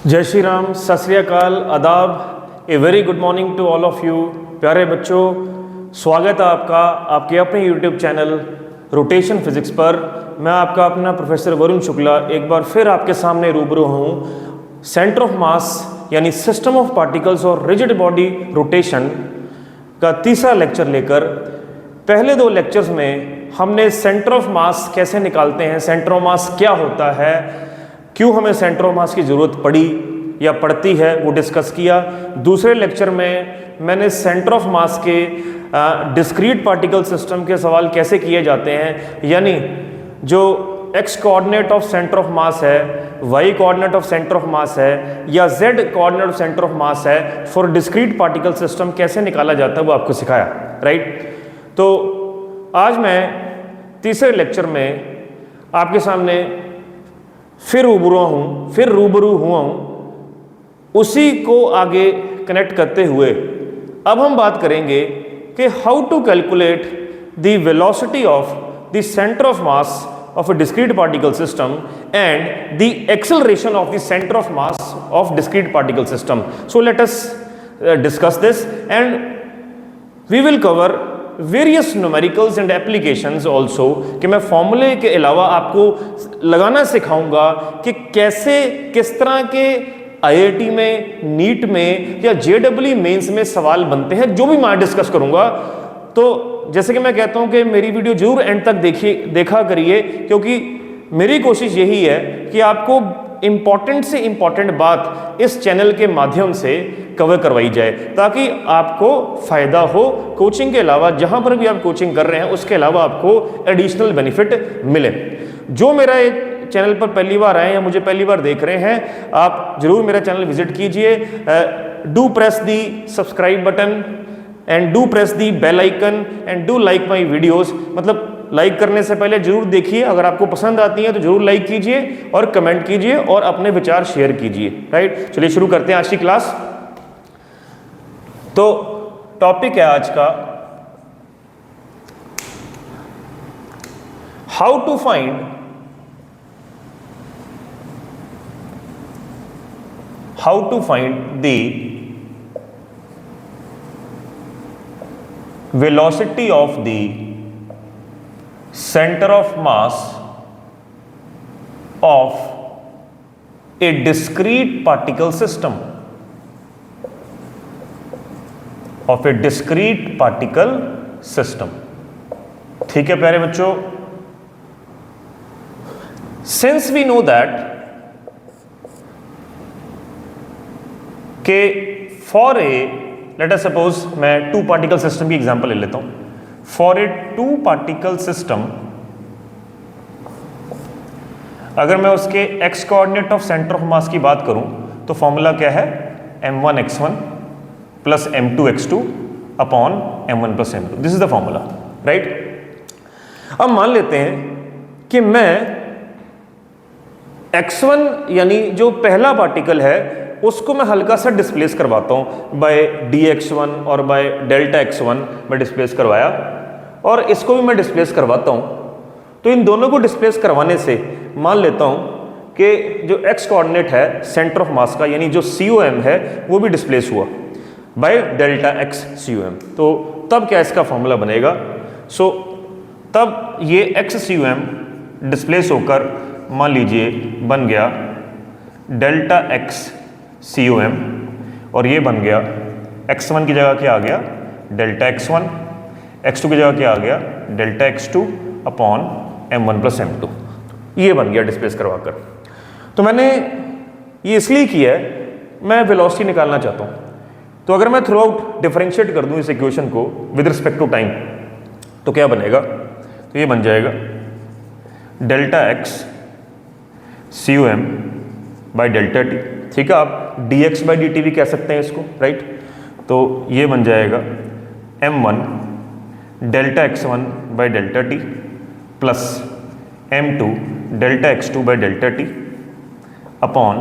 जय श्री राम, सत श्री अकाल, आदाब। A very good morning to all of you. प्यारे बच्चों, स्वागत है आपका आपके अपने यूट्यूब चैनल रोटेशन फिजिक्स पर। मैं आपका अपना प्रोफेसर वरुण शुक्ला एक बार फिर आपके सामने रूबरू हूँ सेंटर ऑफ मास यानी सिस्टम ऑफ पार्टिकल्स और रिजिड बॉडी रोटेशन का तीसरा लेक्चर लेकर। पहले दो लेक्चर्स में हमने सेंटर ऑफ मास कैसे निकालते हैं, सेंटर ऑफ मास क्या होता है, क्यों हमें सेंटर ऑफ मास की ज़रूरत पड़ी या पड़ती है, वो डिस्कस किया। दूसरे लेक्चर में मैंने सेंटर ऑफ मास के डिस्क्रीट पार्टिकल सिस्टम के सवाल कैसे किए जाते हैं, यानी जो X coordinate of centre of mass है, Y coordinate of centre of mass है या Z coordinate of centre of mass है, फॉर डिस्क्रीट पार्टिकल सिस्टम कैसे निकाला जाता है वो आपको सिखाया, राइट। तो आज मैं तीसरे लेक्चर में आपके सामने फिर रूबरू हुआ हूँ। उसी को आगे कनेक्ट करते हुए अब हम बात करेंगे कि how to calculate the velocity of the centre of mass of a discrete particle system and the acceleration of the center of mass of discrete particle system. So let us discuss this, and we will cover various numericals and applications also, कि मैं फॉर्मूले के अलावा आपको लगाना सिखाऊंगा कि कैसे किस तरह के IIT में, नीट में या JEE मेंस में सवाल बनते हैं, जो भी मैं डिस्कस करूंगा। तो जैसे कि मैं कहता हूं कि मेरी वीडियो जरूर एंड तक देखा करिए, क्योंकि मेरी कोशिश यही है कि आपको इंपॉर्टेंट से इंपॉर्टेंट बात इस चैनल के माध्यम से कवर करवाई जाए, ताकि आपको फायदा हो। कोचिंग के अलावा जहां पर भी आप कोचिंग कर रहे हैं उसके अलावा आपको एडिशनल बेनिफिट मिले। जो मेरा चैनल पर पहली बार आए या मुझे पहली बार देख रहे हैं, आप जरूर मेरा चैनल विजिट कीजिए। Do press the subscribe button and do press the bell icon and do like my videos. मतलब लाइक करने से पहले जरूर देखिए, अगर आपको पसंद आती है तो जरूर लाइक कीजिए और कमेंट कीजिए और अपने विचार शेयर कीजिए, राइट। चलिए शुरू करते हैं आज की क्लास। तो टॉपिक है आज का how to find the velocity of the center of mass of a discrete particle system, ठीक है प्यारे बच्चों। since we know that कि for a let us suppose, मैं टू पार्टिकल सिस्टम की एग्जांपल ले लेता हूं। For a two particle system, अगर मैं उसके x coordinate of centre of mass की बात करूं तो फॉर्मूला क्या है, m1x1 plus m2x2 upon m1 plus m2। This is the formula, right. अब मान लेते हैं कि मैं x1 यानी जो पहला पार्टिकल है उसको मैं हल्का सा डिस्प्लेस करवाता हूं बाय dx1 और बाय डेल्टा x1 मैं डिस्प्लेस करवाया, और इसको भी मैं डिस्प्लेस करवाता हूं। तो इन दोनों को डिस्प्लेस करवाने से मान लेता हूं कि जो x कोऑर्डिनेट है सेंटर ऑफ मास का, यानी जो COM है, वो भी डिस्प्लेस हुआ बाय डेल्टा x COM। तो तब क्या इसका फॉर्मूला बनेगा, तब ये x COM डिस्प्लेस होकर मान लीजिए बन गया डेल्टा x COM, और ये बन गया x1 की जगह क्या आ गया, डेल्टा x1, x2 की जगह क्या आ गया, delta x2 upon m1 plus m2। ये बन गया डिस्प्लेस करवाकर। तो मैंने ये इसलिए किया है, मैं वेलोसिटी निकालना चाहता हूँ। तो अगर मैं थ्रू आउट डिफरेंशिएट कर दूँ इस इक्वेशन को विद रिस्पेक्ट टू टाइम, तो क्या बनेगा, तो ये बन जाएगा delta x COM by delta t, ठीक है। आप dx बाई dt भी कह सकते हैं इसको, राइट। तो ये बन जाएगा m1 delta x1 by delta t plus m2 delta x2 by delta t upon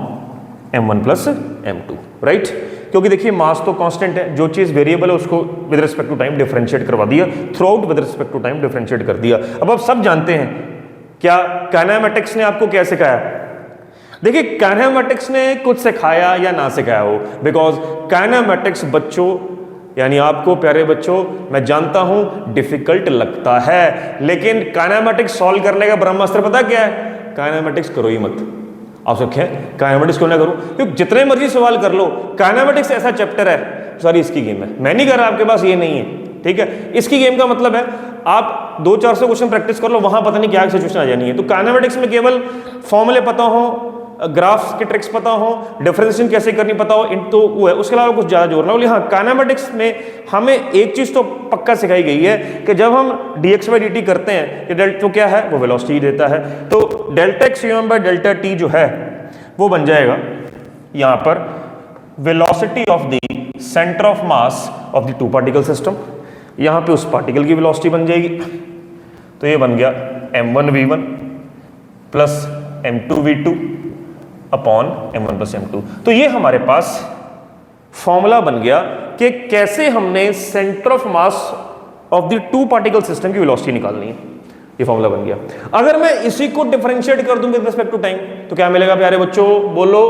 m1 plus m2, right. क्योंकि देखिए मास तो कांस्टेंट है, जो चीज़ वेरिएबल है उसको with respect to time differentiate करवा दिया, throughout with respect to time differentiate कर दिया। अब आप सब जानते हैं क्या काइनेमेटिक्स ने आपको क्या सिखाया, देखिए काइनेमेटिक्स ने कुछ सिखाया या ना सिखाया हो, बिकॉज काइनेमेटिक्स बच्चों यानी आपको प्यारे बच्चों मैं जानता हूं डिफिकल्ट लगता है, लेकिन काइनेमेटिक्स सॉल्व करने का ब्रह्मास्त्र पता क्या है? काइनेमेटिक्स करो ही मत। आप सब क्या काइनेमेटिक्स क्यों ना करो? क्योंकि जितने मर्जी सवाल कर लो, काइनेमेटिक्स ऐसा चैप्टर है, सॉरी इसकी गेम है, मैं नहीं कर रहा, आपके पास ये नहीं है, ठीक है। इसकी गेम का मतलब है आप 200-400 क्वेश्चन प्रैक्टिस कर लो, वहां पता नहीं क्या सिचुएशन आ जानी है। तो काइनेमेटिक्स में केवल फॉर्मूले पता हो, ग्राफ्स के ट्रिक्स पता हो, डिफरेंशिएशन कैसे करनी पता हो, तो वो है, उसके अलावा कुछ ज्यादा जोर ना हो। हाँ, काइनेमेटिक्स में हमें एक चीज तो पक्का सिखाई गई है कि जब हम dx by dt करते हैं, तो क्या है वो वेलोसिटी देता है। तो delta x UM bye delta T जो है वो बन जाएगा यहां पर velocity of the centre of mass of the two particle system. यहां पे उस पार्टिकल की वेलोसिटी बन जाएगी, तो ये बन गया m1v1 plus m2v2 upon m1 plus m2। तो ये हमारे पास फॉर्मूला बन गया कि कैसे हमने centre of mass of the two particle system की वेलोसिटी निकालनी है। ये फॉर्मूला बन गया। अगर मैं इसी को डिफरेंशिएट कर दूं विद रिस्पेक्ट टू टाइम, तो क्या मिलेगा प्यारे बच्चों? बोलो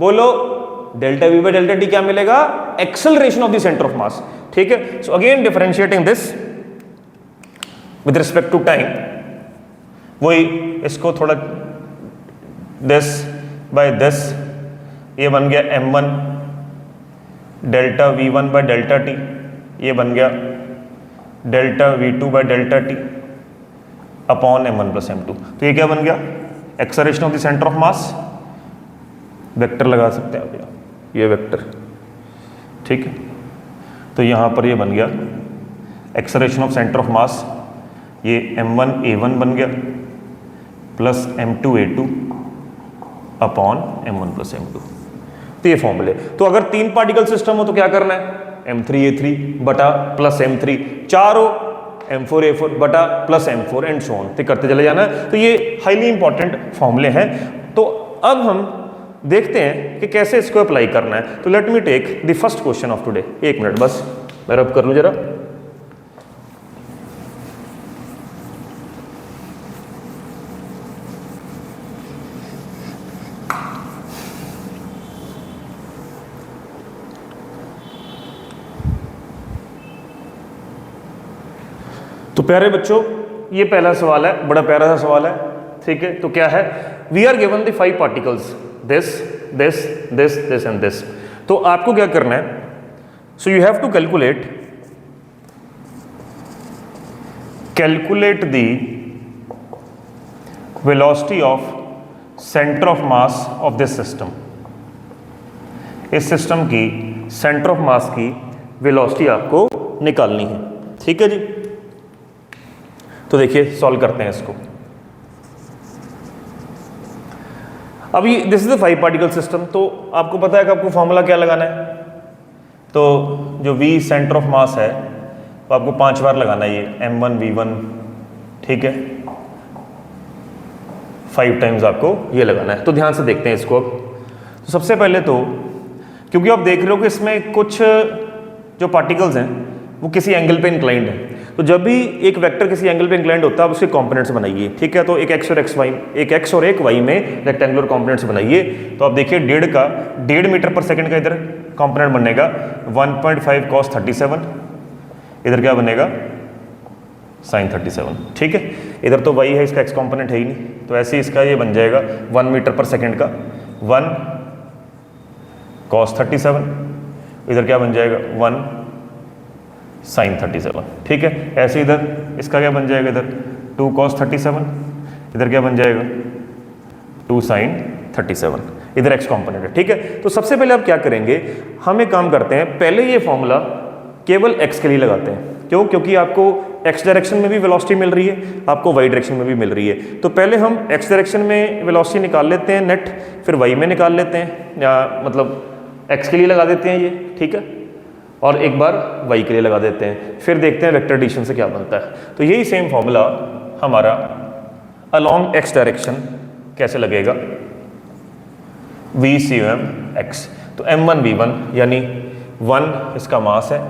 बोलो, delta v by delta t क्या मिलेगा? Acceleration of the centre of mass, ठीक है। So again differentiating this with respect to time, वही इसको थोड़ा दिस बाय दिस, ये बन गया m1 delta v1 bye delta T, ये बन गया delta v2 bye delta T upon m1 plus m2। तो ये क्या बन गया? Acceleration of the centre of mass, vector लगा सकते हैं आप, ये वेक्टर, ठीक है। तो यहां पर ये बन गया एक्सेलरेशन ऑफ सेंटर ऑफ मास, ये m1 a1 बन गया plus m2 a2 upon m1 plus m2। तो ये फॉर्मूले। तो अगर तीन पार्टिकल सिस्टम हो तो क्या करना है? m3 a3 बटा प्लस m3, चार हो m4 a4 बटा plus m4 and so on, तो करते चले जाना है। तो ये हाईली इंपॉर्टेंट फॉर्मूले हैं। तो अब हम देखते हैं कि कैसे इसको अप्लाई करना है। तो let me take the first question of today. एक मिनट बस मैं रब कर लूं जरा। तो प्यारे बच्चों ये पहला सवाल है, बड़ा प्यारा सा सवाल है, ठीक है। तो क्या है? We are given the 5 particles, this this this this and this. तो आपको क्या करना है? So you have to calculate the velocity of centre of mass of this system. इस सिस्टम की सेंटर ऑफ मास की वेलोसिटी आपको निकालनी है, ठीक है जी। तो देखिए सॉल्व करते हैं इसको। अभी this is the 5 particle system. तो आपको पता है कि आपको फॉर्मूला क्या लगाना है? तो जो V सेंटर ऑफ मास है तो आपको 5 बार लगाना है, ये m1 v1, ठीक है, 5 टाइम्स आपको ये लगाना है। तो ध्यान से देखते हैं इसको। अब तो सबसे पहले तो क्योंकि आप देख रहे हो कि इसमें कुछ जो पार्टिकल्स हैं वो किसी एंगल पे इंक्लाइंड है, तो जब भी एक वेक्टर किसी एंगल पे इंक्लाइंड होता है आप उसके कंपोनेंट्स बनाइए, ठीक है। तो एक x और एक y में रेक्टेंगुलर कंपोनेंट्स बनाइए। तो आप देखिए 1.5 मीटर पर सेकंड का इधर कंपोनेंट बनेगा 1.5 cos 37, इधर क्या बनेगा sin 37, ठीक है। इधर तो y है, इसका x कंपोनेंट है ही नहीं, तो ऐसे ही इसका ये बन जाएगा 1 मीटर पर सेकंड का 1 cos 37, इधर क्या बन जाएगा 1 sin 37, ठीक है। ऐसे इधर इसका क्या बन जाएगा, इधर 2 cos 37, इधर क्या बन जाएगा 2 sin 37, इधर x कंपोनेंट है, ठीक है। तो सबसे पहले आप क्या करेंगे, हम एक काम करते हैं, पहले ये फॉर्मूला केवल x के लिए लगाते हैं। क्यों? क्योंकि आपको x डायरेक्शन में भी वेलोसिटी मिल रही है, आपको y डायरेक्शन में भी मिल रही है। तो पहले हम x डायरेक्शन में वेलोसिटी निकाल लेते हैं नेट, फिर y में निकाल लेते हैं, या मतलब x के लिए लगा देते हैं ये, ठीक है, और एक बार y के लिए लगा देते हैं, फिर देखते हैं वेक्टर एडिशन से क्या बनता है। तो यही सेम फॉर्मूला हमारा अलोंग x डायरेक्शन कैसे लगेगा, v c x। तो m1 v1 यानी 1 इसका मास है,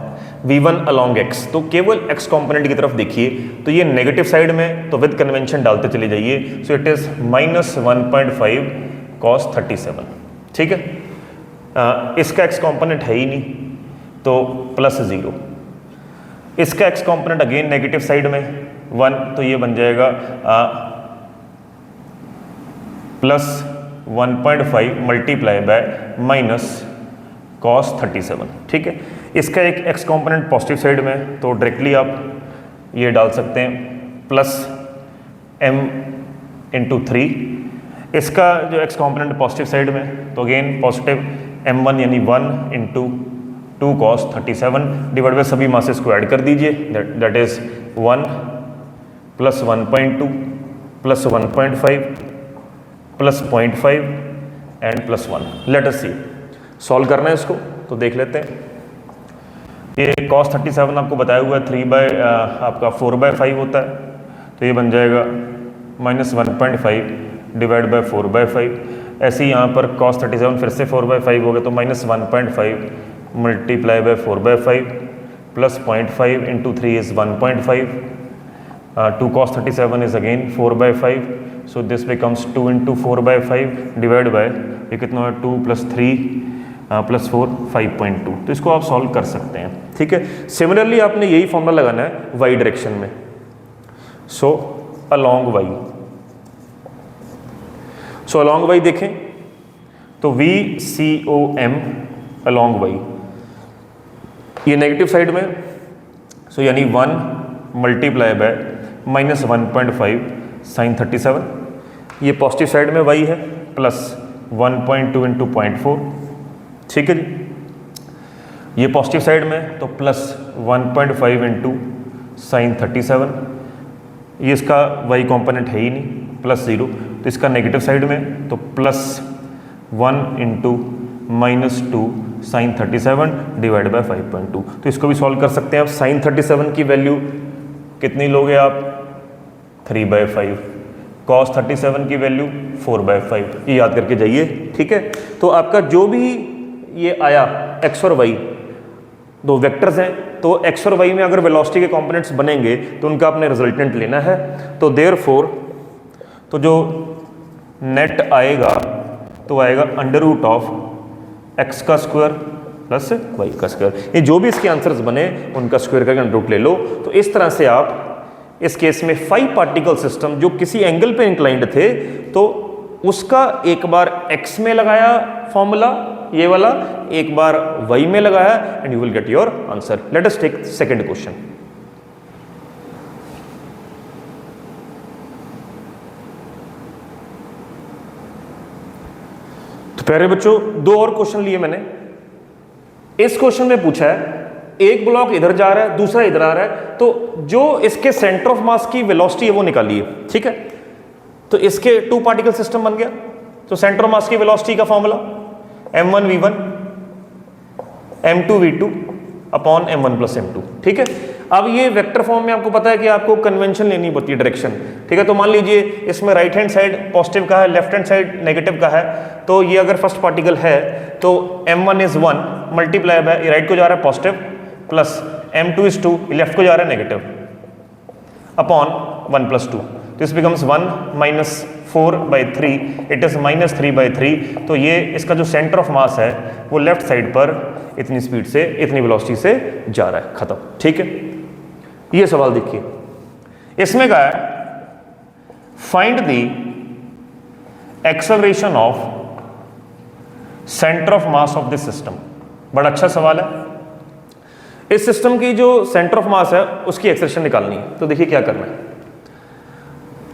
v1 अलोंग x, तो केवल x कंपोनेंट की तरफ देखिए, तो ये नेगेटिव साइड में, तो विद कन्वेंशन डालते चले जाइए। सो इट इज -1.5 cos 37, ठीक है। इसका x कॉम्पोनेंट है ही नहीं तो +0, इसका x component again negative side में 1, तो ये बन जाएगा +1.5 मल्टीप्लाई बाय माइनस cos 37, ठीक है। इसका एक x कॉम्पोनेंट पॉजिटिव साइड में, तो डायरेक्टली आप ये डाल सकते हैं +m/3। इसका जो x कॉम्पोनेंट पॉजिटिव साइड में, तो अगेन पॉजिटिव m1 यानी 1 × 2 cos 37 डिवाइड बाय सभी मासेस को ऐड कर दीजिए, that is 1 + 1.2 + 1.5 + 0.5 and +1। Let us see, solve करना है इसको, तो देख लेते हैं। ये cos 37 आपको बताया हुआ है 4/5 होता है, तो ये बन जाएगा -1.5 डिवाइड बाय 4/5। ऐसे ही यहाँ पर cos 37 फिर से 4/5 हो गया, तो -1.5 multiply by 4/5 + 0.5 × 3 is 1.5। 2 cos 37 is again 4/5, so this becomes 2 × 4/5 divide by, ये कितना है 2 + 3 + 4 5.2। तो इसको आप सॉल्व कर सकते हैं, ठीक है। सिमिलरली आपने यही फॉर्मूला लगाना है y डायरेक्शन में। सो अलोंग y देखें तो VCOM अलोंग y, ये नेगेटिव साइड में, सो यानी 1 मल्टीप्लाई बाय -1.5 sin 37। ये पॉजिटिव साइड में y है +1.2 × 0.4, ठीक है जी। ये पॉजिटिव साइड में, तो +1.5 × sin 37। ये इसका y कॉम्पोनेंट है ही नहीं, +0, तो इसका नेगेटिव साइड में, तो +1 × -2 sin 37 डिवाइड बाय 5.2। तो इसको भी सॉल्व कर सकते हैं आप। sin 37 की वैल्यू कितनी लोगे आप? 3/5। cos 37 की वैल्यू 4/5, ये याद करके जाइए, ठीक है। तो आपका जो भी ये आया x और y, दो वेक्टर्स हैं, तो x और y में अगर वेलोसिटी के कंपोनेंट्स बनेंगे तो उनका आपने रिजल्टेंट लेना है। तो देयरफॉर, तो जो नेट आएगा तो आएगा √x² + y²। ये जो भी इसके आंसर्स बने उनका स्क्वायर करके √ ले लो। तो इस तरह से आप इस केस में 5 पार्टिकल सिस्टम जो किसी एंगल पे इंक्लाइंड थे, तो उसका एक बार x में लगाया फॉर्मूला ये वाला, एक बार y में लगाया, and you will get your answer. Let us take second question. तो प्यारे बच्चों, 2 और क्वेश्चन लिए मैंने। इस क्वेश्चन में पूछा है एक ब्लॉक इधर जा रहा है, दूसरा इधर आ रहा है, तो जो इसके सेंटर ऑफ मास की वेलोसिटी है वो निकालिए, ठीक है। तो इसके 2 पार्टिकल सिस्टम बन गया, तो सेंटर ऑफ मास की वेलोसिटी का formula m1 v1 m2 v2 upon m1 + m2, ठीक है। अब ये वेक्टर फॉर्म में आपको पता है कि आपको कन्वेंशन लेनी पड़ती है, डायरेक्शन, ठीक है। तो मान लीजिए इसमें राइट हैंड साइड पॉजिटिव का है, लेफ्ट हैंड साइड नेगेटिव का है, तो ये अगर फर्स्ट पार्टिकल है तो m1 is 1 multiply by, right को जा रहा है positive, plus m2 is 2, left को जा रहा है negative, upon 1 + 2। This becomes 1 - 4/3, it is -3/3। तो ये इसका जो सेंटर ऑफ मास है वो लेफ्ट साइड पर इतनी स्पीड से, इतनी वेलोसिटी से जा रहा है, खत्म, ठीक है। ये सवाल देखिए, इसमें कहा है find the acceleration of centre of mass of this system. बड़ा अच्छा सवाल है। इस सिस्टम की जो सेंटर ऑफ मास है उसकी एक्सेलरेशन निकालनी है। तो देखिए क्या करना है।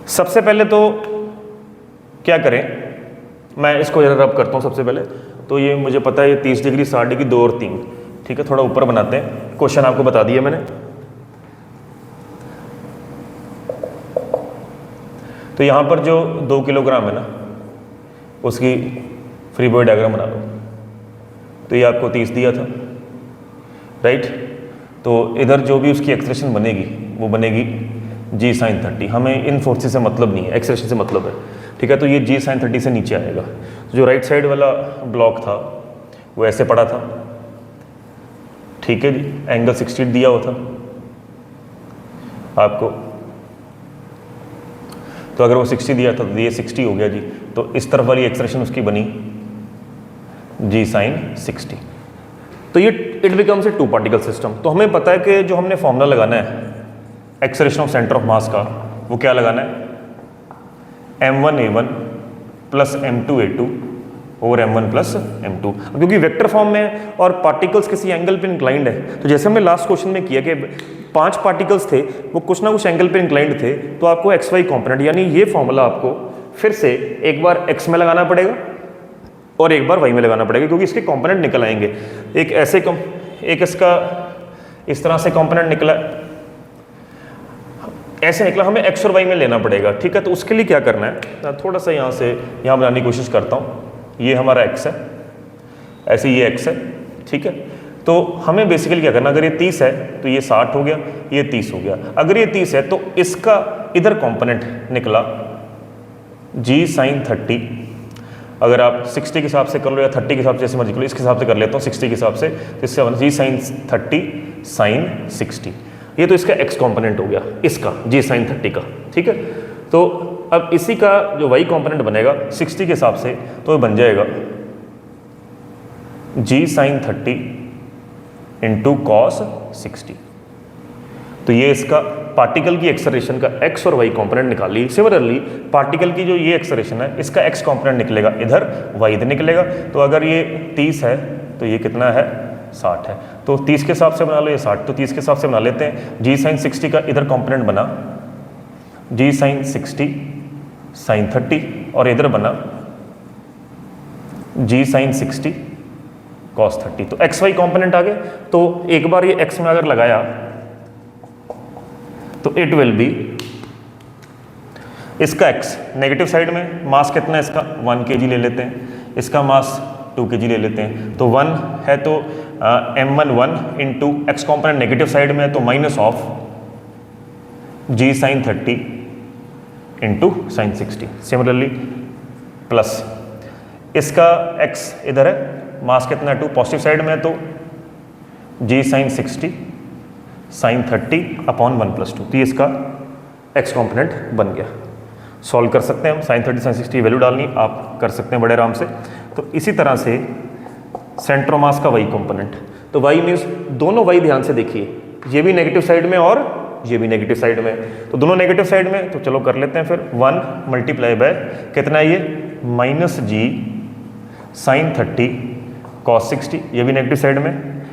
सबसे पहले तो क्या करें, मैं इसको जरा रब करता हूँ सबसे पहले। तो ये मुझे पता है ये 30 डिग्री, 60 डिग्री, 2 और 3, ठीक है। थोड़ा ऊपर बनाते हैं, क्वेश्चन आपको बता दिया मैंने। तो यहाँ पर जो 2 किलोग्राम है ना, उसकी फ्री बॉडी डायग्राम बना लो। तो ये आपको 30 दिया था, राइट। तो इधर जो भी उसकी एक्सेलरेशन बनेगी वो बनेगी g sin 30। हमें इन फोर्सेस से मतलब नहीं है, एक्सेलरेशन से मतलब है, ठीक है। तो ये g sin 30 से नीचे आएगा। जो राइट साइड वाला ब्लॉक था वो ऐसे पड़ा था, ठीक है जी। एंगल 60 दिया हुआ था आपको। तो अगर वो 60 दिया था तो ये 60 हो गया जी। तो इस तरफ वाली एक्सप्रेशन उसकी बनी g sin 60। तो ये it becomes a two particle system. तो हमें पता है कि जो हमने फॉर्मूला लगाना है एक्सेलरेशन ऑफ सेंटर ऑफ मास का, वो क्या लगाना है, m1a1 प्लस m2a2 और m1 प्लस m2। क्योंकि वेक्टर फॉर्म में और पार्टिकल्स किसी एंगल पे इंक्लाइंड है, तो जैसे हमने लास्ट क्वेश्चन में किया कि 5 पार्टिकल्स थे, वो कुछ ना कुछ एंगल पे इंक्लाइंड थे, तो आपको एक्स वाई कॉम्पोनेंट यानी ये फॉर्मूला आपको फिर से एक बार x में लगाना पड़ेगा और एक बार y में लगाना पड़ेगा, क्योंकि इसके कॉम्पोनेंट निकल आएंगे। एक इसका इस तरह से कॉम्पोनेंट निकला, ऐसे निकला, हमें x और y में लेना पड़ेगा, ठीक है। तो उसके लिए क्या करना है, थोड़ा सा यहाँ से यहाँ बनाने की कोशिश करता हूँ। ये हमारा x है, ऐसे ये x है, ठीक है। तो हमें बेसिकली क्या करना, अगर ये 30 है तो ये 60 हो गया, ये 30 हो गया। अगर ये 30 है तो इसका इधर कंपोनेंट निकला g sin 30। अगर आप 60 के हिसाब से कर लो या 30 के हिसाब से, जैसे मर्जी कर लो, इसके हिसाब से कर लेता हूँ 60 के हिसाब से, तो इससे g sin 30 sin 60। ये तो इसका x कंपोनेंट हो गया, इसका g sin 30 का, ठीक है। तो अब इसी का जो y कंपोनेंट बनेगा 60 के हिसाब से, तो ये बन जाएगा g sin 30 इंटू कॉस 60। तो ये इसका पार्टिकल की एक्सेलरेशन का x और y कंपोनेंट निकाल ली। सिमिलरली पार्टिकल की जो ये एक्सेलरेशन है, इसका x कंपोनेंट निकलेगा इधर, y इधर निकलेगा। तो अगर ये 30 है तो ये कितना है, 60 है। तो 30 के हिसाब से बना लो, ये 60, तो 30 के हिसाब से बना लेते हैं। g sin 60 का इधर कंपोनेंट बना g sin 60 sin 30 और इधर बना g sin 60 cos 30। तो x y कंपोनेंट आ गए। तो एक बार ये x में अगर लगाया तो इट विल बी, इसका x नेगेटिव साइड में, मास कितना है इसका 1 kg ले लेते हैं, इसका मास 2 kg ले लेते हैं। तो 1 है तो m1 1 into x component negative side में है तो minus of g sin 30 into sine 60। Similarly plus इसका x इधर है, मास कितना है 2, पॉजिटिव साइड में है तो g sin 60 साइन 30 अपॉन 1 + 2। तो ये इसका x कॉम्पोनेंट बन गया। सॉल्व कर सकते हैं हम, साइन 30 साइन 60 वैल्यू डालनी आप कर सकते हैं बड़े आराम से। तो इसी तरह से सेंटर ऑफ मास का y कंपोनेंट, तो y मीन्स दोनों y ध्यान से देखिए, ये भी नेगेटिव साइड में और ये भी नेगेटिव साइड में, तो दोनों नेगेटिव साइड में। तो चलो कर लेते हैं फिर, 1 × कितना है ये -g sin 30 cos 60, ये भी नेगेटिव साइड में,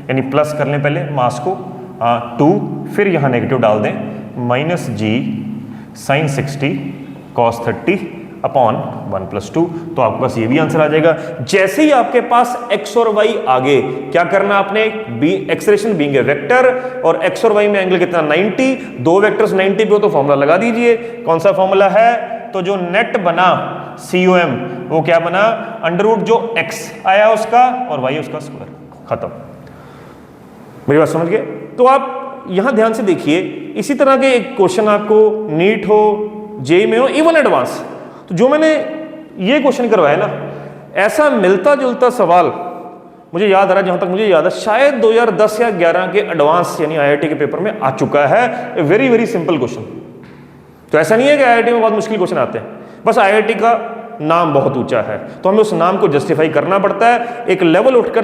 यानी प्लस कर लें पहले मास को 2, फिर यहाँ नेगेटिव डाल दें -g sin 60 cos 30 अपॉन 1 + 2। तो आपके पास ये भी आंसर आ जाएगा। जैसे ही आपके पास x और y आ गए, क्या करना आपने, एक्सेलरेशन बीइंग ए वेक्टर और x और y में एंगल कितना 90, दो वेक्टर्स 90 पे हो तो फॉर्मूला लगा दीजिए। कौन सा फॉर्मूला है, तो जो नेट बना COM वो क्या बना, √ जो x आया उसका और y उसका स्क्वायर, खत्म। मेरी बात समझ गए। तो आप यहां ध्यान से देखिए, इसी तरह के एक क्वेश्चन आपको नीट हो, जेई में हो, इवन एडवांस, तो जो मैंने ये क्वेश्चन करवाया ना, ऐसा मिलता जुलता सवाल मुझे याद आ रहा है, जहां तक मुझे याद है शायद 2010 या 11 के एडवांस यानी IIT के पेपर में आ चुका है। A very very simple question. तो ऐसा नहीं है कि IIT में बहुत मुश्किल क्वेश्चन आते हैं, बस IIT का नाम बहुत ऊंचा है तो हमें उस नाम को जस्टिफाई करना पड़ता है, एक लेवल उठकर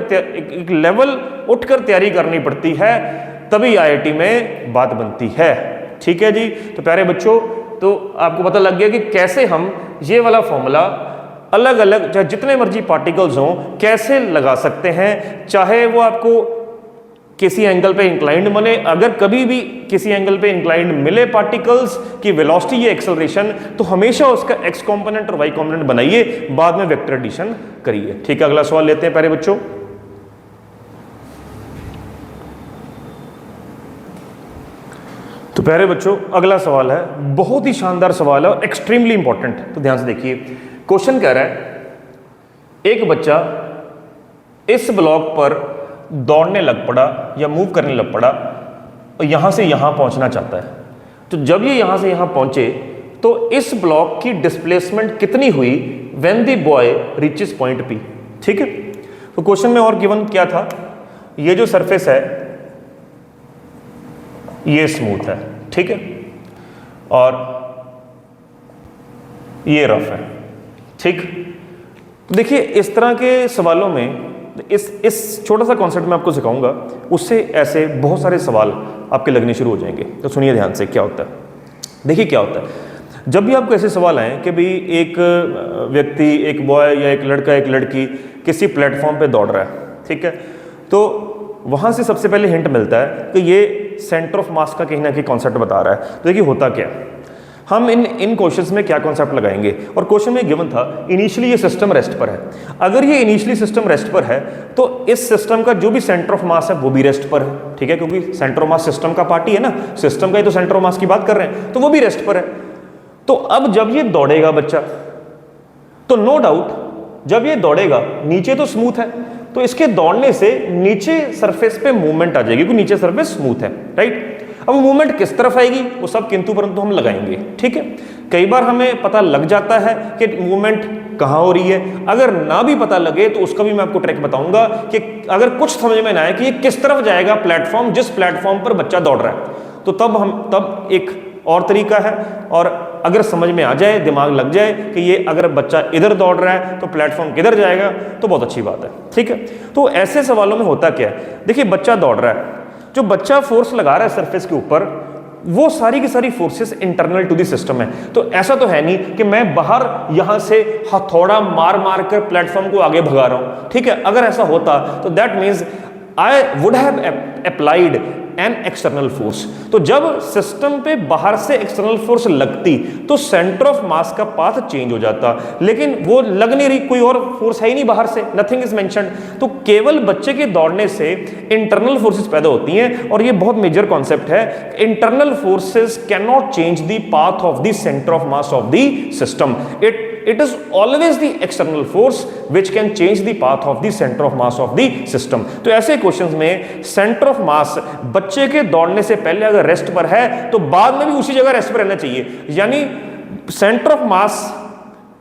तैयारी करनी पड़ती है, तभी IIT में बात बनती है। ठीक है जी। तो प्यारे बच्चों, तो आपको पता लग गया कि कैसे हम ये वाला फॉर्मूला अलग अलग, चाहे जितने मर्जी पार्टिकल्स हों, कैसे लगा सकते हैं, चाहे वो आपको किसी एंगल पे इंक्लाइंड बने। अगर कभी भी किसी एंगल पे इंक्लाइंड मिले पार्टिकल्स की वेलोसिटी या एक्सेलरेशन, तो हमेशा उसका x कंपोनेंट और y कंपोनेंट बनाइए, बाद में वेक्टर एडिशन करिए। ठीक है, अगला सवाल लेते हैं प्यारे बच्चों। तो प्यारे बच्चों, अगला सवाल है, बहुत ही शानदार सवाल है और एक्सट्रीमली इंपॉर्टेंट। तो ध्यान से देखिए, क्वेश्चन कह रहा है, एक बच्चा इस ब्लॉक पर दौड़ने लग पड़ा या मूव करने लग पड़ा और यहां से यहां पहुंचना चाहता है। तो जब ये यहां से यहां पहुंचे तो इस ब्लॉक की डिस्प्लेसमेंट कितनी हुई when the boy reaches point P। ठीक है, तो क्वेश्चन में और गिवन क्या था, ये जो सरफेस है ये स्मूथ है, ठीक है, और ये रफ है, ठीक। देखिए इस तरह के सवालों में इस छोटा सा कॉन्सेप्ट मैं आपको सिखाऊंगा, उससे ऐसे बहुत सारे सवाल आपके लगने शुरू हो जाएंगे। तो सुनिए ध्यान से क्या होता है। देखिए क्या होता है, जब भी आपको ऐसे सवाल आए कि भाई एक व्यक्ति, एक बॉय या एक लड़का, एक लड़की किसी प्लेटफॉर्म पे दौड़ रहा है, ठीक है, तो वहाँ से सबसे पहले हिंट मिलता है कि ये सेंटर ऑफ मास का कहीं ना कहीं कॉन्सेप्ट बता रहा है। तो देखिए होता क्या, हम इन क्वेश्चंस में क्या कॉन्सेप्ट लगाएंगे। और क्वेश्चन में गिवन था इनिशियली ये सिस्टम रेस्ट पर है। अगर ये इनिशियली सिस्टम रेस्ट पर है तो इस सिस्टम का जो भी सेंटर ऑफ मास है वो भी रेस्ट पर है, ठीक है, क्योंकि सेंटर ऑफ मास सिस्टम का पार्ट ही है ना, सिस्टम का ही तो सेंटर ऑफ मास की बात कर रहे हैं, तो वो भी रेस्ट पर है। तो अब जब ये दौड़ेगा बच्चा, तो नो डाउट जब ये दौड़ेगा, नीचे तो स्मूथ है, तो इसके दौड़ने से नीचे सरफेस पे मूवमेंट आ जाएगी, क्योंकि नीचे सरफेस स्मूथ है, राइट। अब मूवमेंट किस तरफ आएगी वो सब किंतु परंतु हम लगाएंगे, ठीक है। कई बार हमें पता लग जाता है कि मूवमेंट कहाँ हो रही है, अगर ना भी पता लगे तो उसका भी मैं आपको ट्रिक बताऊंगा कि अगर कुछ समझ में ना आए कि ये किस तरफ जाएगा प्लेटफॉर्म, जिस प्लेटफॉर्म पर बच्चा दौड़ रहा है, तो तब एक और तरीका है। और अगर समझ में आ जाए, दिमाग लग जाए कि ये अगर बच्चा इधर दौड़ रहा है तो प्लेटफॉर्म किधर जाएगा, तो बहुत अच्छी बात है, ठीक है। तो ऐसे सवालों में होता क्या है, देखिए बच्चा दौड़ रहा है, जो बच्चा फोर्स लगा रहा है सरफेस के ऊपर, वो सारी की सारी forces internal to the system है। तो ऐसा तो है नहीं कि मैं बाहर यहां से हथौड़ा मार मार कर प्लेटफॉर्म को आगे भगा रहा हूं, ठीक है। अगर ऐसा होता तो that means I would have applied an external force. तो जब सिस्टम पे बाहर से एक्सटर्नल फोर्स लगती तो सेंटर ऑफ मास का पाथ चेंज हो जाता, लेकिन वो लग नहीं रही, कोई और फोर्स है ही नहीं बाहर से, नथिंग इज मेंशन्ड। तो केवल बच्चे के दौड़ने से इंटरनल फोर्सेस पैदा होती हैं, और ये बहुत मेजर कॉन्सेप्ट है। Internal forces can not change the path of the centre of mass of the system. It is always the external force which can change the path of the center of mass of the system। तो ऐसे questions में centre of मास बच्चे के दौड़ने से पहले अगर rest पर है तो बाद में भी उसी जगह रेस्ट पर रहना चाहिए, यानी सेंटर ऑफ मास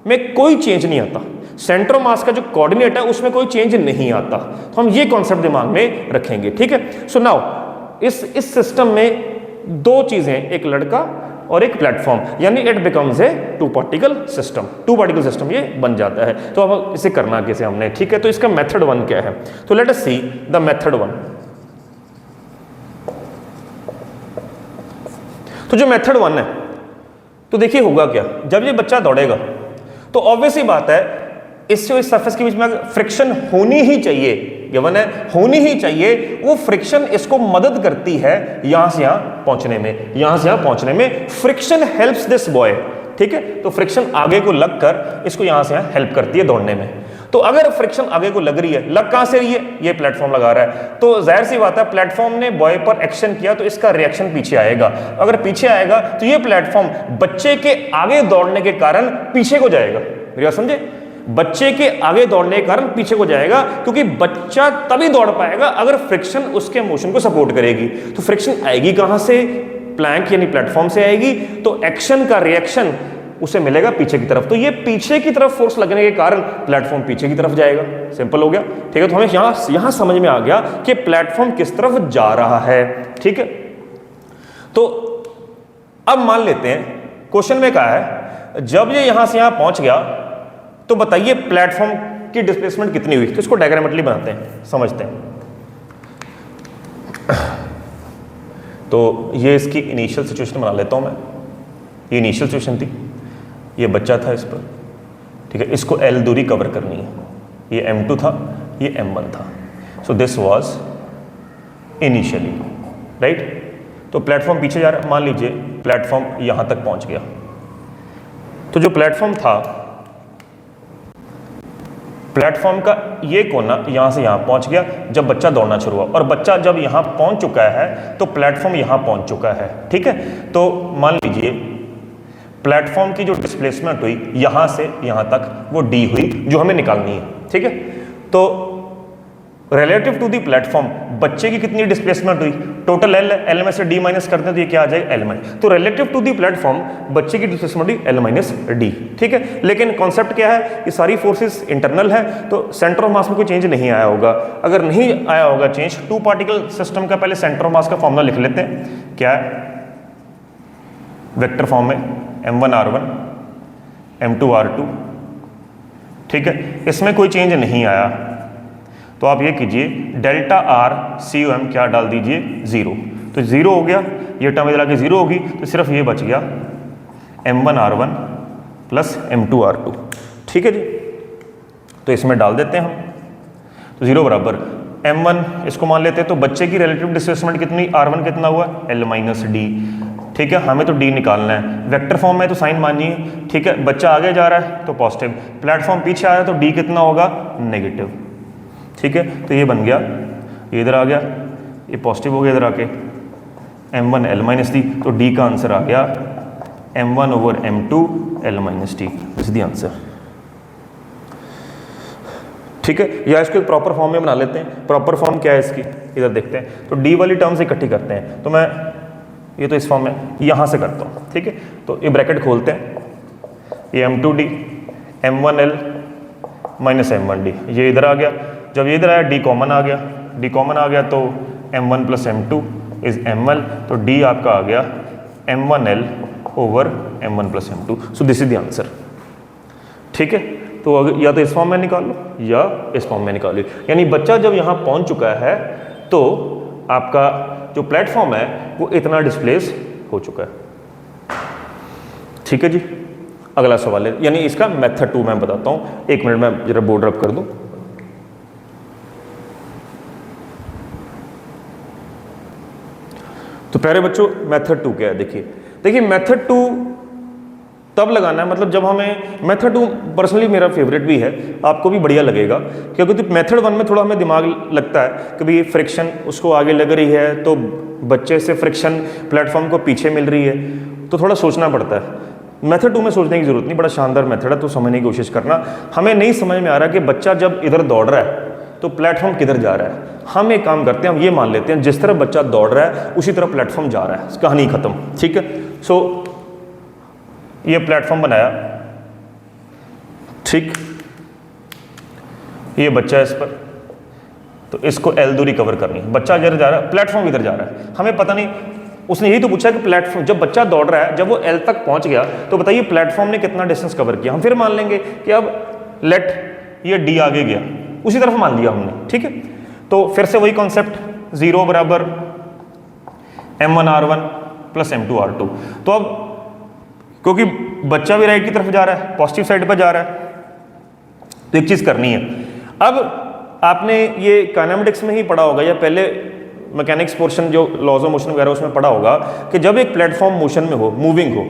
में कोई चेंज नहीं आता, सेंटर ऑफ मास का जो कोऑर्डिनेट है उसमें कोई चेंज नहीं आता। तो हम ये कॉन्सेप्ट दिमाग में रखेंगे, ठीक है। सो नाउ इस सिस्टम में दो चीजें, एक लड़का और एक प्लेटफॉर्म, यानी it becomes a two particle system ये बन जाता है। तो अब इसे करना कैसे हमने, ठीक है। तो इसका मेथड 1 क्या है, तो let us see the method 1। तो जो मेथड 1 है, तो देखिए होगा क्या, जब ये बच्चा दौड़ेगा तो ऑब्वियस ही बात है इससे इस सरफेस के बीच में फ्रिक्शन होनी ही चाहिए, गिवन है, होनी ही चाहिए। वो फ्रिक्शन इसको मदद करती है यहां से यहां पहुंचने में, फ्रिक्शन हेल्प्स दिस बॉय, ठीक है। तो फ्रिक्शन आगे को लगकर इसको यहां से यहां हेल्प करती है दौड़ने में। तो अगर फ्रिक्शन आगे को लग रही है, लग कहां से रही है, ये प्लेटफॉर्म लगा रहा है, तो जाहिर सी बात है प्लेटफॉर्म ने बॉय पर एक्शन किया तो इसका रिएक्शन पीछे आएगा। अगर पीछे आएगा तो ये प्लेटफॉर्म बच्चे के आगे दौड़ने के कारण पीछे को जाएगा, मेरी बात समझे, बच्चे के आगे दौड़ने के कारण पीछे को जाएगा, क्योंकि बच्चा तभी दौड़ पाएगा अगर फ्रिक्शन उसके मोशन को सपोर्ट करेगी। तो फ्रिक्शन आएगी कहां से, प्लैंक यानी प्लेटफॉर्म से आएगी, तो एक्शन का रिएक्शन उसे मिलेगा पीछे की तरफ। तो ये पीछे की तरफ फोर्स लगने के कारण प्लेटफॉर्म पीछे की तरफ जाएगा, सिंपल हो गया, ठीक है। तो हमें यहां समझ में आ गया कि प्लेटफॉर्म किस तरफ जा रहा है, ठीक है। तो अब मान लेते हैं क्वेश्चन में कहा है जब ये यहां से यहां पहुंच गया तो बताइए प्लेटफॉर्म की डिस्प्लेसमेंट कितनी हुई। तो इसको डायग्रामेटिकली बनाते हैं, समझते हैं। तो ये इसकी इनिशियल सिचुएशन बना लेता हूं मैं। ये इनिशियल सिचुएशन थी, ये बच्चा था इस पर, ठीक है। इसको L दूरी कवर करनी है, ये M2 था, ये M1 था। So this was initially, right. तो प्लेटफॉर्म पीछे जा रहा है, मान लीजिए प्लेटफॉर्म यहां तक पहुंच गया। तो जो प्लेटफॉर्म था, प्लेटफॉर्म का ये कोना यहां से यहां पहुंच गया जब बच्चा दौड़ना शुरू हुआ, और बच्चा जब यहां पहुंच चुका है तो प्लेटफॉर्म यहां पहुंच चुका है, ठीक है। तो मान लीजिए प्लेटफॉर्म की जो डिस्प्लेसमेंट हुई यहां से यहां तक वो D हुई, जो हमें निकालनी है, ठीक है। तो रिलेटिव टू दी प्लेटफॉर्म बच्चे की कितनी डिस्प्लेसमेंट हुई, टोटल L में से D माइनस करते हैं तो ये क्या आ जाएगा, L माइनस। तो रिलेटिव टू दी प्लेटफॉर्म बच्चे की डिस्प्लेसमेंट हुई L माइनस D, ठीक है। लेकिन कॉन्सेप्ट क्या है, ये सारी फोर्सेस इंटरनल है, तो सेंटर ऑफ मास में कोई चेंज नहीं आया होगा। अगर नहीं आया होगा चेंज, टू पार्टिकल सिस्टम का पहले सेंटर ऑफ मास का फॉर्मूला लिख लेते हैं, क्या है, वेक्टर फॉर्म में M1 R1 M2R2, ठीक है, इसमें कोई चेंज नहीं आया, तो आप ये कीजिए delta r C O M क्या डाल दीजिए 0, तो 0 हो गया, ये टर्म इधर आके 0 होगी, तो सिर्फ ये बच गया M1R1 प्लस M2R2, ठीक है जी। तो इसमें डाल देते हैं हम, तो 0 बराबर M1 इसको मान लेते हैं, तो बच्चे की रिलेटिव डिस्प्लेसमेंट कितनी, R1 कितना हुआ L माइनस डी, ठीक है, हमें तो डी निकालना है, वेक्टर फॉर्म में तो साइन मानिए, ठीक है, बच्चा आगे जा रहा है तो पॉजिटिव, प्लेटफॉर्म पीछे आ रहा है तो डी कितना होगा नेगेटिव, ठीक है, तो ये बन गया, ये इधर आ गया, ये पॉजिटिव हो गया इधर आके M1 L माइनस डी, तो डी का आंसर आ गया M1 over M2 L minus D, is the answer, ठीक है। या इसको एक प्रॉपर फॉर्म में बना लेते हैं, प्रॉपर फॉर्म क्या है इसकी, इधर देखते हैं, तो डी वाली टर्म्स इकट्ठी करते हैं, तो मैं ये तो इस फॉर्म में यहाँ से करता हूँ, ठीक है, तो ये ब्रैकेट खोलते हैं, ये M2D M1L माइनस M1D, ये इधर आ गया, जब ये इधर आया डी कॉमन आ गया, डी कॉमन आ गया तो M1 plus M2 is ML, तो डी आपका आ गया M1L over M1 plus M2, so this is the answer, ठीक है। तो अगर या तो इस फॉर्म में निकाल लो या इस फॉर्म में निकाल लो, यानी बच्चा जब यहाँ पहुँच चुका है तो आपका जो प्लेटफॉर्म है वो इतना डिस्प्लेस हो चुका है, ठीक है जी। अगला सवाल है, यानी इसका मेथड 2 मैं बताता हूँ, एक मिनट में जरा बोर्ड रब कर दूं। तो प्यारे बच्चों मेथड 2 क्या है, देखिए मेथड 2 तब लगाना है, मतलब जब हमें मेथड 2 पर्सनली मेरा फेवरेट भी है, आपको भी बढ़िया लगेगा, क्योंकि तो मेथड 1 में थोड़ा हमें दिमाग लगता है कि भाई फ्रिक्शन उसको आगे लग रही है तो बच्चे से फ्रिक्शन प्लेटफॉर्म को पीछे मिल रही है, तो थोड़ा सोचना पड़ता है। मेथड 2 में सोचने की जरूरत नहीं, बड़ा शानदार मेथड है, तो समझने की कोशिश करना। हमें नहीं समझ में आ रहा कि बच्चा जब इधर दौड़ रहा है तो प्लेटफॉर्म किधर जा रहा है, हम एक काम करते हैं, हम ये मान लेते हैं जिस तरह बच्चा दौड़ रहा है उसी तरह प्लेटफॉर्म जा रहा है, कहानी खत्म, ठीक है। सो ये प्लेटफॉर्म बनाया, ठीक, ये बच्चा है इस पर, तो इसको L दूरी कवर करनी है, बच्चा इधर जा रहा है, प्लेटफॉर्म इधर जा रहा है, हमें पता नहीं, उसने यही तो पूछा कि प्लेटफॉर्म जब बच्चा दौड़ रहा है, जब वो L तक पहुंच गया तो बताइए प्लेटफॉर्म ने कितना डिस्टेंस कवर किया। हम फिर मान लेंगे कि अब लेट ये D आगे गया, उसी तरफ मान लिया हमने, ठीक है। तो फिर से वही कॉन्सेप्ट, 0 बराबर M1R1 प्लस M2R2, तो अब क्योंकि बच्चा भी राइट की तरफ जा रहा है, पॉजिटिव साइड पर जा रहा है, तो एक चीज करनी है। अब आपने ये काइनेमेटिक्स में ही पढ़ा होगा या पहले मैकेनिक्स पोर्शन जो लॉज ऑफ मोशन वगैरह उसमें पढ़ा होगा कि जब एक प्लेटफॉर्म मोशन में हो, मूविंग हो,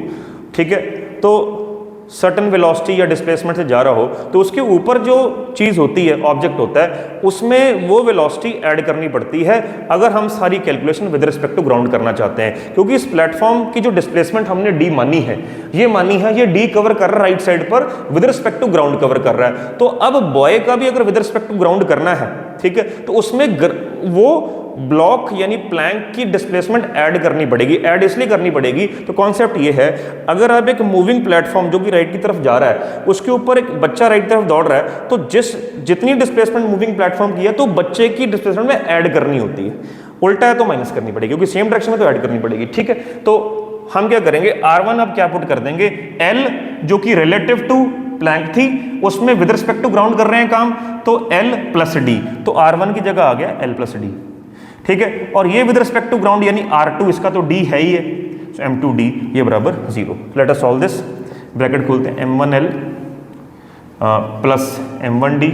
ठीक है, तो सर्टन वेलोसिटी या डिस्प्लेसमेंट से जा रहा हो तो उसके ऊपर जो चीज़ होती है, ऑब्जेक्ट होता है, उसमें वो वेलोसिटी ऐड करनी पड़ती है अगर हम सारी calculation with respect to ground करना चाहते हैं, क्योंकि इस प्लेटफॉर्म की जो डिस्प्लेसमेंट हमने डी मानी है, ये डी कवर कर रहा है राइट साइड पर, with respect to ground cover कर रहा है। तो अब बॉय का भी अगर विद रिस्पेक्ट टू ग्राउंड करना है, ठीक है, तो उसमें वो ब्लॉक यानी प्लैंक की डिस्प्लेसमेंट ऐड करनी पड़ेगी। ऐड इसलिए करनी पड़ेगी, तो कॉन्सेप्ट ये है, अगर आप एक मूविंग प्लेटफॉर्म जो कि राइट की तरफ जा रहा है उसके ऊपर एक बच्चा राइट तरफ दौड़ रहा है, तो जितनी डिस्प्लेसमेंट मूविंग प्लेटफॉर्म की है तो बच्चे की डिस्प्लेसमेंट में ऐड करनी होती है, उल्टा है तो माइनस करनी पड़ेगी, क्योंकि सेम डायरेक्शन में तो ऐड करनी पड़ेगी, ठीक है। तो हम क्या करेंगे, R1 अब क्या पुट कर देंगे, L जो कि रिलेटिव टू प्लैंक थी उसमें विद रिस्पेक्ट टू ग्राउंड कर रहे हैं काम, तो L प्लस डी, तो R1 की जगह आ गया L प्लस डी, ठीक है। और ये विद रिस्पेक्ट टू ग्राउंड यानी R2, इसका तो D है ही है, so M2D ये बराबर 0। Late us solve this, bracket खोलते हैं, M1L plus M1D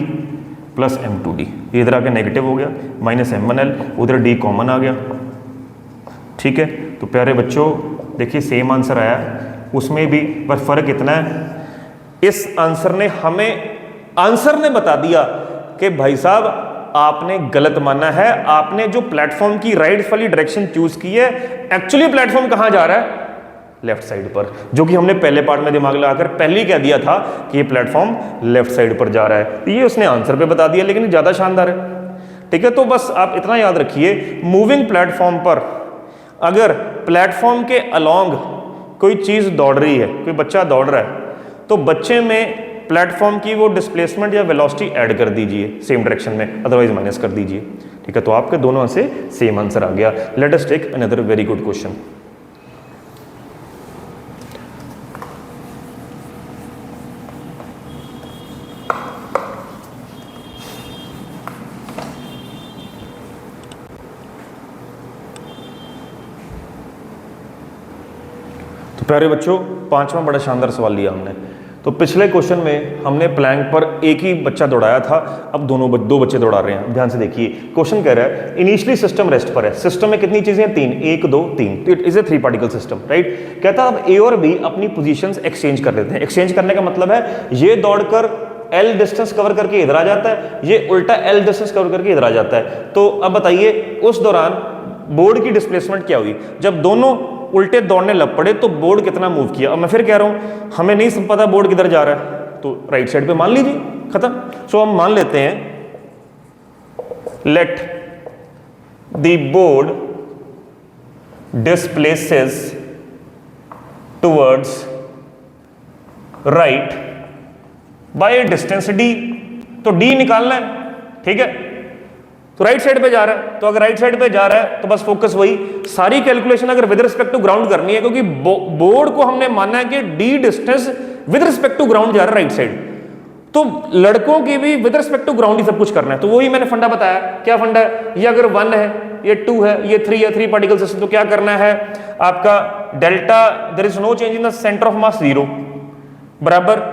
plus M2D, ये इधर आके नेगेटिव हो गया, माइनस M1L, उधर D कॉमन आ गया, ठीक है। तो प्यारे बच्चों देखिए सेम आंसर आया, उसमें भी पर फर्क इतना है, इस आंसर ने हमें आंसर ने बता दिया कि भाई साहब आपने गलत माना है, आपने जो प्लेटफॉर्म की राइट वाली डायरेक्शन चूज की है, एक्चुअली प्लेटफॉर्म कहां जा रहा है, लेफ्ट साइड पर, जो कि हमने पहले पार्ट में दिमाग लगाकर पहले ही कह दिया था कि ये प्लेटफॉर्म लेफ्ट साइड पर जा रहा है, ये उसने आंसर पे बता दिया, लेकिन ज्यादा शानदार है, ठीक है। तो बस आप इतना याद रखिए, मूविंग प्लेटफॉर्म पर अगर प्लेटफॉर्म के अलोंग कोई चीज दौड़ रही है, कोई बच्चा दौड़ रहा है, तो बच्चे में प्लेटफॉर्म की वो डिस्प्लेसमेंट या वेलोसिटी ऐड कर दीजिए सेम डायरेक्शन में, अदरवाइज माइनस कर दीजिए, ठीक है। तो आपके दोनों से सेम आंसर आ गया। Let us take another very good question. तो प्यारे बच्चों, पांचवा बड़ा शानदार सवाल लिया हमने। तो पिछले क्वेश्चन में हमने प्लैंक पर एक ही बच्चा दौड़ाया था, अब दो बच्चे दौड़ा रहे हैं। ध्यान से देखिए, क्वेश्चन कह रहा है इनिशियली सिस्टम रेस्ट पर है। सिस्टम में कितनी चीजें हैं? तीन, 1 2 3। तो it is a 3 particle system, right. कहता है अब ए और बी अपनी पोजीशंस एक्सचेंज कर लेते हैं। एक्सचेंज करने का मतलब है ये दौड़कर L डिस्टेंस कवर करके इधर आ जाता है, ये उल्टा L डिस्टेंस कवर करके इधर आ जाता है। तो अब बताइए उस दौरान बोर्ड की डिस्प्लेसमेंट क्या हुई? जब दोनों उल्टे दौड़ने लग पड़े तो बोर्ड कितना मूव किया? अब मैं फिर कह रहा हूं, हमें नहीं पता बोर्ड किधर जा रहा है, तो राइट साइड पे मान लीजिए, खत्म। सो हम मान लेते हैं let the board displaces towards right by distance d। तो d निकालना है, ठीक है। तो राइट साइड पे जा रहा है, तो अगर राइट साइड पे जा रहा है तो बस फोकस वही, सारी कैलकुलेशन अगर विद रिस्पेक्ट टू ग्राउंड करनी है, क्योंकि बोर्ड को हमने माना है कि d distance with respect to ground जा रहा है राइट साइड, तो लड़कों की भी विद रिस्पेक्ट टू ग्राउंड ही सब कुछ करना है। तो वही मैंने फंडा बताया। क्या फंडा है? ये अगर 1 है, ये 2 है, ये 3 है, 3 पार्टिकल सिस्टम, तो क्या करना है आपका delta, there is no change in the centre of mass 0 बराबर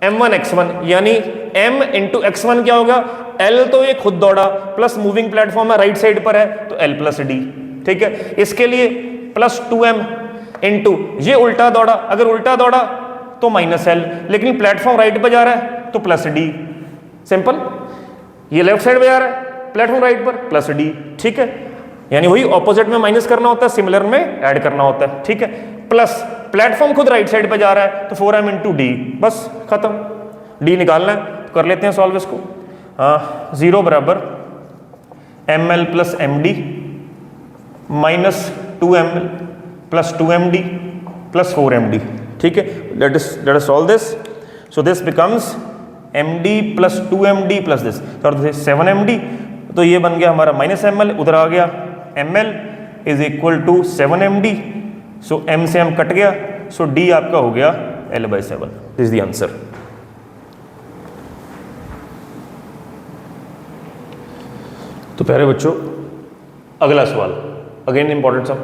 m1 x1, यानी m इंटू x1 क्या होगा? L तो ये खुद दौड़ा प्लस मूविंग प्लेटफॉर्म है राइट साइड पर है तो L प्लस डी, ठीक है। इसके लिए प्लस 2m इंटू ये उल्टा दौड़ा, अगर उल्टा दौड़ा तो माइनस L, लेकिन प्लेटफॉर्म राइट पर जा रहा है तो प्लस डी, सिंपल। ये लेफ्ट साइड पे जा रहा है प्लेटफॉर्म राइट पर प्लस डी, ठीक है। यानी वही ऑपोजिट में माइनस करना होता है, सिमिलर में ऐड करना होता है, ठीक है। प्लस प्लेटफॉर्म खुद राइट साइड पे जा रहा है तो 4m इंटू डी, बस खत्म। डी निकालना है, कर लेते हैं सॉल्व इसको। 0 बराबर ml plus m d minus 2ml plus 2md plus 4md, ठीक है। Let us solve this. So this becomes md plus 2md plus this 7md, तो ये बन गया हमारा माइनस ml, उधर आ गया ml is equal to 7md। So m से m कट गया, सो d आपका हो गया L/7। This is the answer. तो प्यारे बच्चों, अगला सवाल अगेन इंपॉर्टेंट सम।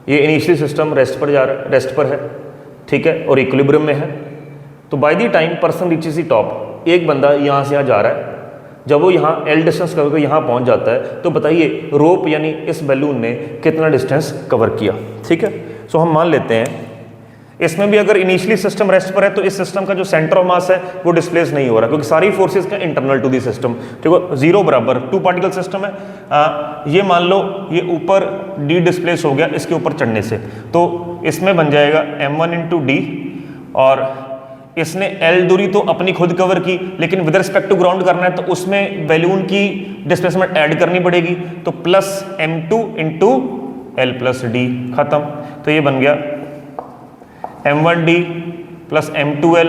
ये इनिशियली सिस्टम रेस्ट पर है, ठीक है, और इक्विलिब्रियम में है। तो by the time person reaches the top, एक बंदा यहाँ से यहाँ जा रहा है, जब वो यहाँ L डिस्टेंस कवर कर यहाँ पहुँच जाता है तो बताइए रोप यानी इस बैलून ने कितना डिस्टेंस कवर किया, ठीक है। सो हम मान लेते हैं इसमें भी अगर इनिशियली सिस्टम रेस्ट पर है तो इस सिस्टम का जो सेंटर ऑफ मास है वो डिस्प्लेस नहीं हो रहा, क्योंकि सारी फोर्सेस का इंटरनल टू दी सिस्टम, ठीक है। 0 बराबर 2 पार्टिकल सिस्टम है। ये मान लो ये ऊपर d डिस्प्लेस हो गया इसके ऊपर चढ़ने से, तो इसमें बन जाएगा m1 इंटू डी, और इसने L दूरी तो अपनी खुद कवर की, लेकिन विद रिस्पेक्ट टू ग्राउंड करना है तो उसमें बैलून की डिस्प्लेसमेंट ऐड करनी पड़ेगी, तो plus m2 into L plus D, खत्म। तो ये बन गया m1d plus m2l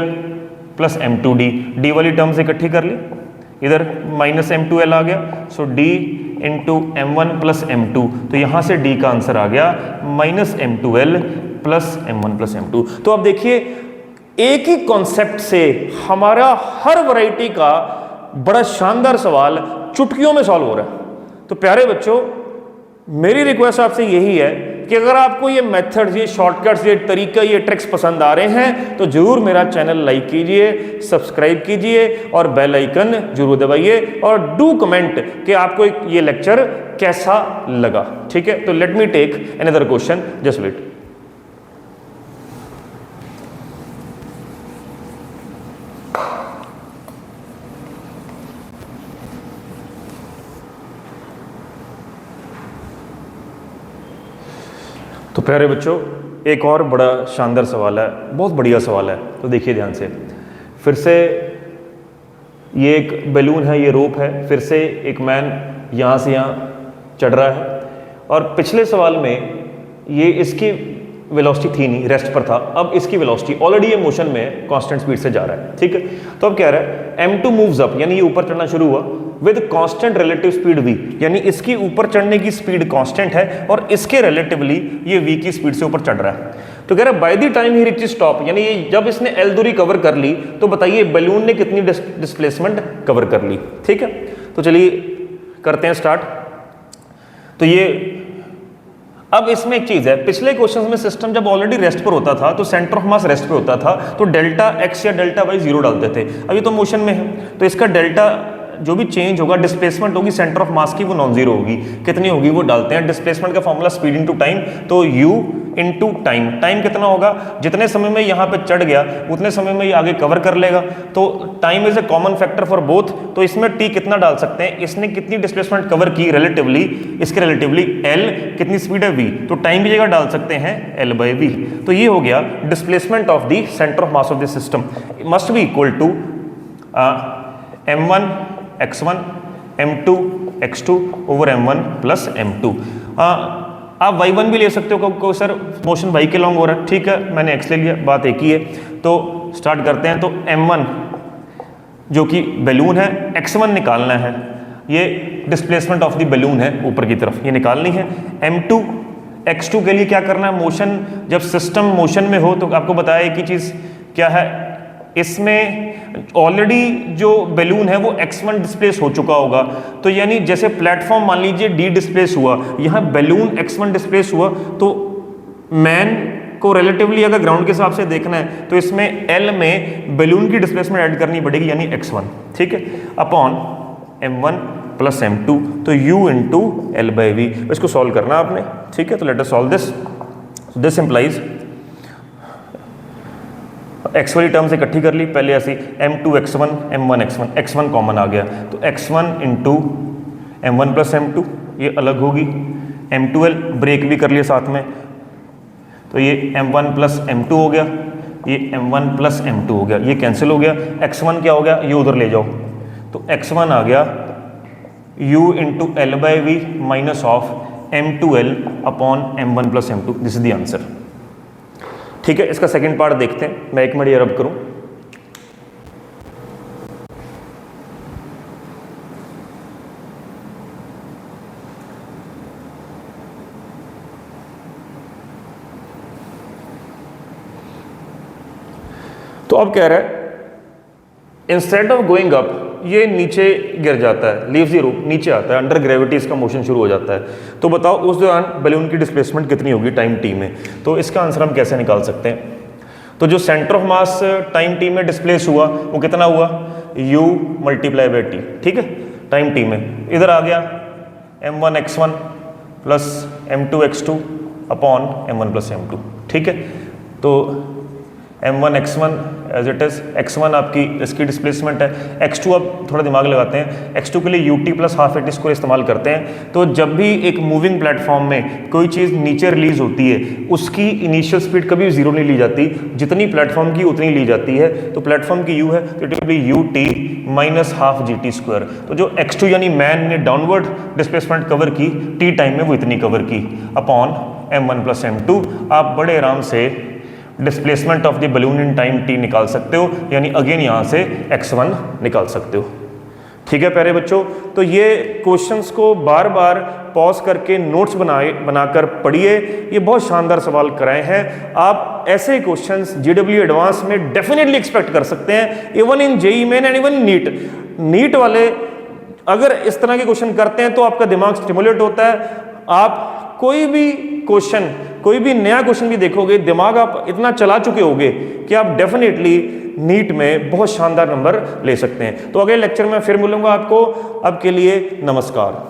plus m2d, D वाली टर्म से इकट्ठी कर ली, इधर माइनस m2l आ गया, so d into m1 plus m2, तो यहाँ से d का आंसर आ गया minus m2l plus m1 plus m2। तो अब देखिए एक ही कॉन्सेप्ट से हमारा हर वैरायटी का बड़ा शानदार सवाल चुटकियों में सॉल्व हो रहा है। तो प्यारे बच्चों, मेरी रिक्वेस्ट आपसे यही है कि अगर आपको ये मेथड्स, ये शॉर्टकट्स, ये तरीका, ये ट्रिक्स पसंद आ रहे हैं तो जरूर मेरा चैनल लाइक कीजिए, सब्सक्राइब कीजिए और बेल आइकन जरूर दबाइए, और डू कमेंट कि आपको ये लेक्चर कैसा लगा, ठीक है। तो let me take another question, just wait. तो प्यारे बच्चों, एक और बड़ा शानदार सवाल है, बहुत बढ़िया सवाल है, तो देखिए ध्यान से। फिर से ये एक बैलून है, ये रोप है, फिर से एक मैन यहाँ से यहाँ चढ़ रहा है, और पिछले सवाल में ये इसकी वेलोसिटी थी नहीं, रेस्ट पर था, अब इसकी वेलोसिटी ऑलरेडी ये मोशन में कांस्टेंट स्पीड से जा रहा है, ठीक है। तो अब कह रहा है m2 मूव्स अप, यानी ये ऊपर चढ़ना शुरू हुआ with constant relative speed v, यानी इसकी ऊपर चढ़ने की स्पीड कांस्टेंट है और इसके रिलेटिवली ये v की स्पीड से ऊपर चढ़ रहा है। तो कह रहा है by the time he reaches top, यानी ये जब इसने L दूरी कवर कर ली तो बताइए बैलून ने कितनी डिस्प्लेसमेंट कवर कर ली, ठीक है। तो चलिए करते हैं स्टार्ट। तो ये अब इसमें एक चीज है, पिछले क्वेश्चंस में सिस्टम जब ऑलरेडी रेस्ट पर होता था तो सेंटर ऑफ मास रेस्ट पे होता था, तो डेल्टा एक्स या डेल्टा वाई 0 डालते थे। अभी तो मोशन में है तो इसका डेल्टा जो भी चेंज होगा, डिस्प्लेसमेंट होगी सेंटर ऑफ मास की, वो नॉन जीरो होगी। कितनी होगी वो डालते हैं। डिस्प्लेसमेंट का फॉर्मूला स्पीड इनटू टाइम, तो u इनटू टाइम। टाइम कितना होगा, जितने समय में यहाँ पे चढ़ गया उतने समय में ये आगे कवर कर लेगा। तो time is a common factor for both, तो इसमें t कितना डाल सकते हैं, इसने कितनी डिस्प्लेसमेंट कवर की रिलेटिवली, इसके रिलेटिवली l कितनी स्पीड है v, तो टाइम की जगह डाल सकते हैं l बाई वी। तो ये हो गया displacement of the centre of mass of the system must be equal to m1 x1 m2 x2 over m1 plus m2। आप y1 भी ले सकते हो को सर मोशन y के लॉन्ग हो रहा है, ठीक है मैंने x ले लिया, बात एक ही है। तो स्टार्ट करते हैं। तो m1 जो कि बैलून है, x1 निकालना है, ये डिस्प्लेसमेंट ऑफ द बैलून है ऊपर की तरफ, ये निकालनी है। m2 x2 के लिए क्या करना है, मोशन जब सिस्टम मोशन में हो तो आपको बताया एक ही चीज़ क्या है, इसमें ऑलरेडी जो बैलून है वो x1 डिस्प्लेस हो चुका होगा। तो यानी जैसे प्लेटफॉर्म मान लीजिए d डिस्प्लेस हुआ, यहाँ बैलून x1 डिस्प्लेस हुआ, तो मैन को रिलेटिवली अगर ग्राउंड के हिसाब से देखना है तो इसमें l में बैलून की डिस्प्लेसमेंट ऐड करनी पड़ेगी, यानी x1, ठीक है, अपॉन m1 प्लस m2, तो u into l by v. इसको सॉल्व करना आपने, ठीक है। तो let us solve this. This implies x वाली टर्म से इकट्ठी कर ली पहले ऐसी, m2 x1 m1 x1, x1 common आ गया तो x1 into m1 plus m2, ये अलग होगी, m2l ब्रेक भी कर लिया साथ में, तो ये m1 प्लस m2 हो गया, ये m1 प्लस m2 हो गया, ये कैंसिल हो गया। x1 क्या हो गया, ये उधर ले जाओ, तो x1 आ गया u into l by v minus of m2l upon m1 plus m2। This is the answer, ठीक है। इसका सेकंड पार्ट देखते हैं, मैं एक मिनट ये रब करूं। तो अब कह रहा है इंस्टेड ऑफ गोइंग अप, ये नीचे गिर जाता है, लीव द रूफ, नीचे आता है, अंडर ग्रेविटी इसका मोशन शुरू हो जाता है। तो बताओ उस दौरान बैलून की डिस्प्लेसमेंट कितनी होगी टाइम t में। तो इसका आंसर हम कैसे निकाल सकते हैं। तो जो centre of mass time t में डिस्प्लेस हुआ वो कितना हुआ, u मल्टीप्लाई बाई t, ठीक है, टाइम t में। इधर आ गया m1 x1 plus m2 x2 upon m1 plus m2, ठीक है। तो m1 x1 as it is, x1 आपकी इसकी डिस्प्लेसमेंट है, x2 अब थोड़ा दिमाग लगाते हैं, x2 के लिए ut plus half at square इस्तेमाल करते हैं। तो जब भी एक मूविंग प्लेटफॉर्म में कोई चीज़ नीचे रिलीज होती है उसकी इनिशियल स्पीड कभी जीरो नहीं ली जाती, जितनी प्लेटफॉर्म की उतनी ली जाती है। तो प्लेटफॉर्म की u है तो it will be ut minus half gt square. तो जो x2 यानी मैन ने डाउनवर्ड डिस्प्लेसमेंट कवर की t टाइम में वो इतनी कवर की, अपॉन m1 प्लस m2। आप बड़े आराम से displacement of the balloon in time t निकाल सकते हो, यानी अगेन यहाँ से x1 निकाल सकते हो, ठीक है प्यारे बच्चों। तो ये क्वेश्चंस को बार बार पॉज करके नोट्स बनाकर पढ़िए, ये बहुत शानदार सवाल कराए हैं। आप ऐसे क्वेश्चंस जीडब्ल्यू एडवांस में डेफिनेटली एक्सपेक्ट कर सकते हैं, even in JEE Main and even NEET वाले अगर इस तरह के क्वेश्चन करते हैं तो आपका दिमाग स्टिमुलेट होता है। आप कोई भी क्वेश्चन, कोई भी नया क्वेश्चन भी देखोगे, दिमाग आप इतना चला चुके होगे कि आप डेफिनेटली नीट में बहुत शानदार नंबर ले सकते हैं। तो अगले लेक्चर में फिर मिलूंगा आपको, अब के लिए नमस्कार।